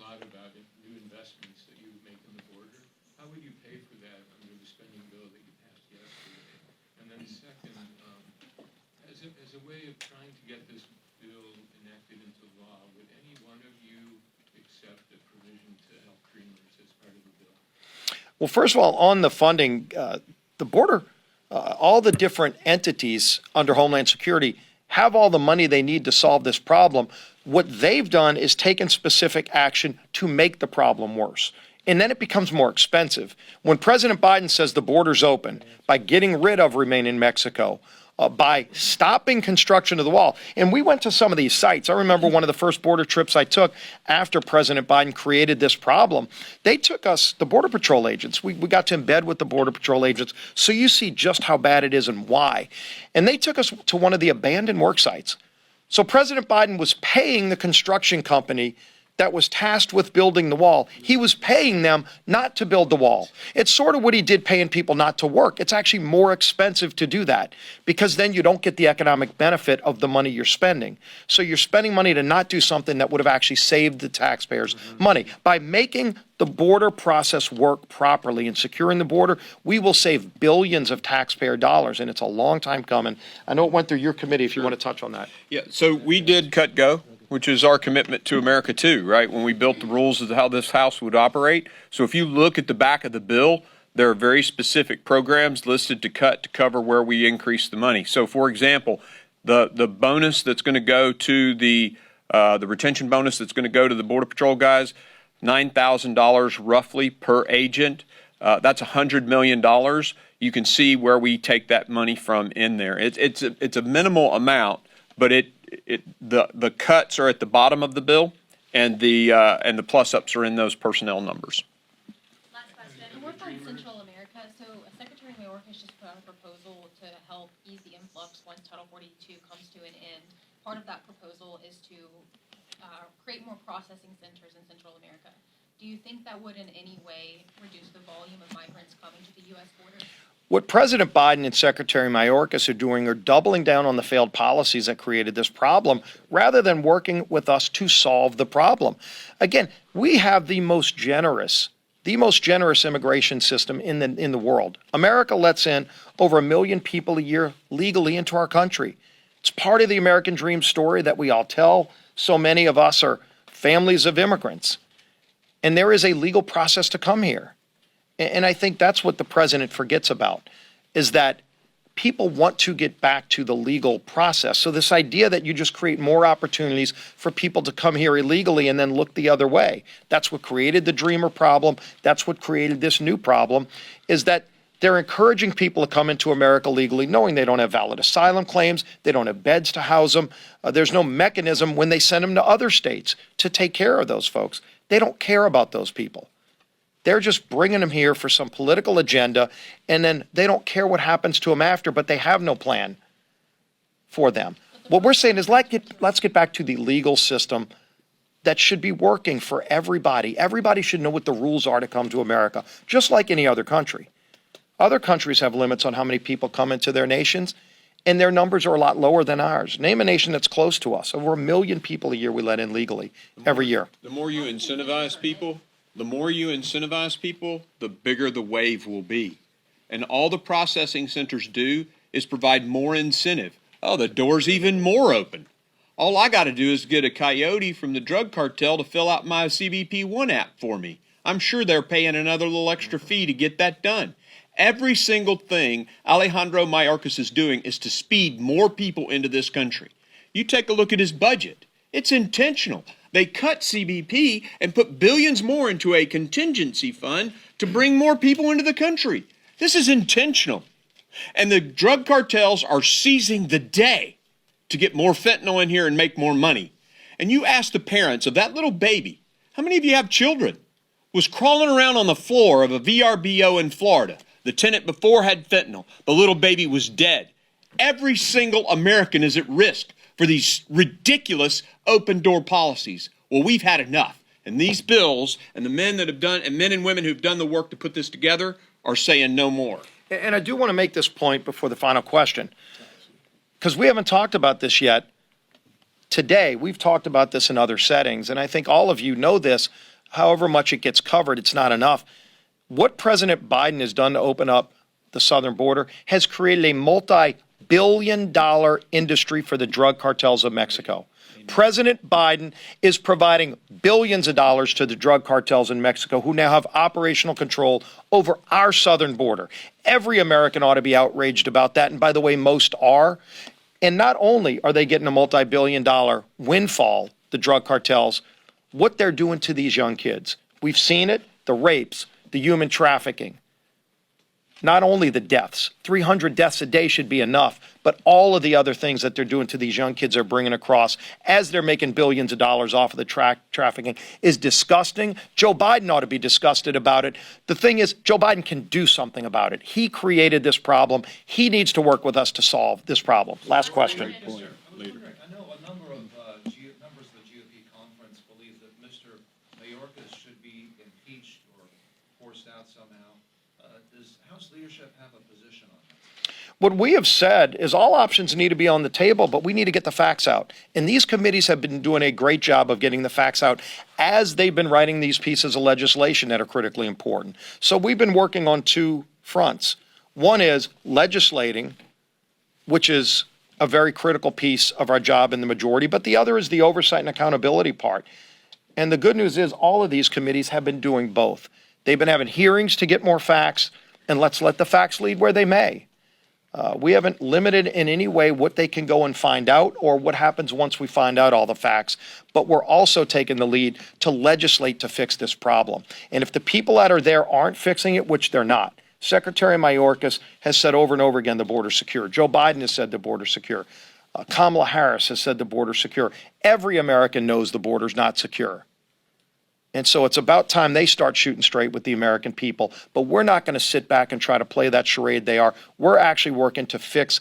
lot about new investments that you would make in the border. How would you pay for that under the spending bill that you passed yesterday? And then second, as a way of trying to get this bill enacted into law, would any one of you accept a provision to help dreamers as part of the bill? Well, first of all, on the funding, the border, all the different entities under Homeland Security have all the money they need to solve this problem. What they've done is taken specific action to make the problem worse. And then it becomes more expensive. When President Biden says the border's open by getting rid of Remain in Mexico, by stopping construction of the wall. And we went to some of these sites. I remember one of the first border trips I took after President Biden created this problem. They took us, the Border Patrol agents, we got to embed with the Border Patrol agents, so you see just how bad it is and why. And they took us to one of the abandoned work sites. So President Biden was paying the construction company that was tasked with building the wall. He was paying them not to build the wall. It's sort of what he did paying people not to work. It's actually more expensive to do that because then you don't get the economic benefit of the money you're spending. So you're spending money to not do something that would have actually saved the taxpayers money. By making the border process work properly and securing the border, we will save billions of taxpayer dollars, and it's a long time coming. I know it went through your committee if you want to touch on that. Yeah, so we did cut go, which is our commitment to America too, right? When we built the rules of how this House would operate. So if you look at the back of the bill, there are very specific programs listed to cut to cover where we increase the money. So for example, the bonus that's going to go to the retention bonus that's going to go to the Border Patrol guys, $9,000 roughly per agent. That's $100 million. You can see where we take that money from in there. It's a minimal amount, but the cuts are at the bottom of the bill, and the plus-ups are in those personnel numbers. Last question. Work on Central America. So Secretary Mayorkas has just put out a proposal to help ease the influx once Title 42 comes to an end. Part of that proposal is to create more processing centers in Central America. Do you think that would in any way reduce the volume of migrants coming to the U.S. border? What President Biden and Secretary Mayorkas are doing are doubling down on the failed policies that created this problem rather than working with us to solve the problem. Again, we have the most generous immigration system in the world. America lets in over 1 million people a year legally into our country. It's part of the American dream story that we all tell. So many of us are families of immigrants. And there is a legal process to come here. And I think that's what the president forgets about, is that people want to get back to the legal process. So this idea that you just create more opportunities for people to come here illegally and then look the other way, that's what created the Dreamer problem. That's what created this new problem, is that they're encouraging people to come into America legally, knowing they don't have valid asylum claims, they don't have beds to house them. There's no mechanism when they send them to other states to take care of those folks. They don't care about those people. They're just bringing them here for some political agenda, and then they don't care what happens to them after, but they have no plan for them. What we're saying is let's get back to the legal system that should be working for everybody. Everybody should know what the rules are to come to America, just like any other country. Other countries have limits on how many people come into their nations, and their numbers are a lot lower than ours. Name a nation that's close to us. Over 1 million people a year we let in legally every year. The more you incentivize people, the bigger the wave will be. And all the processing centers do is provide more incentive. Oh, the door's even more open. All I got to do is get a coyote from the drug cartel to fill out my CBP1 app for me. I'm sure they're paying another little extra fee to get that done. Every single thing Alejandro Mayorkas is doing is to speed more people into this country. You take a look at his budget. It's intentional. They cut CBP and put billions more into a contingency fund to bring more people into the country. This is intentional. And the drug cartels are seizing the day to get more fentanyl in here and make more money. And you ask the parents of that little baby, how many of you have children, was crawling around on the floor of a VRBO in Florida. The tenant before had fentanyl. The little baby was dead. Every single American is at risk for these ridiculous open door policies. Well, we've had enough. And these bills and the men that have done, and men and women who've done the work to put this together are saying no more. And I do want to make this point before the final question, because we haven't talked about this yet. Today, we've talked about this in other settings, and I think all of you know this. however much it gets covered, it's not enough. What President Biden has done to open up the southern border has created a multi-billion-dollar industry for the drug cartels of Mexico. President Biden is providing billions of dollars to the drug cartels in Mexico, who now have operational control over our southern border. Every American ought to be outraged about that. And by the way, most are. And not only are they getting a multi-billion-dollar windfall, the drug cartels, what they're doing to these young kids. We've seen it, the rapes, the human trafficking. Not only the deaths, 300 deaths a day should be enough, but all of the other things that they're doing to these young kids they're bringing across as they're making billions of dollars off of the trafficking is disgusting. Joe Biden ought to be disgusted about it. The thing is, Joe Biden can do something about it. He created this problem. He needs to work with us to solve this problem. Last question. I was wondering, I know a number of members of the GOP conference believe that Mr. Mayorkas should be impeached or forced out somehow. Does House leadership have a position on that? What we have said is all options need to be on the table, but we need to get the facts out. And these committees have been doing a great job of getting the facts out as they've been writing these pieces of legislation that are critically important. So we've been working on two fronts. One is legislating, which is a very critical piece of our job in the majority, but the other is the oversight and accountability part. And the good news is all of these committees have been doing both. They've been having hearings to get more facts, and let's let the facts lead where they may. We haven't limited in any way what they can go and find out or what happens once we find out all the facts, but we're also taking the lead to legislate to fix this problem. And if the people that are there aren't fixing it, which they're not, Secretary Mayorkas has said over and over again the border's secure. Joe Biden has said the border's secure. Kamala Harris has said the border's secure. Every American knows the border's not secure. And so it's about time they start shooting straight with the American people. But we're not going to sit back and try to play that charade they are. We're actually working to fix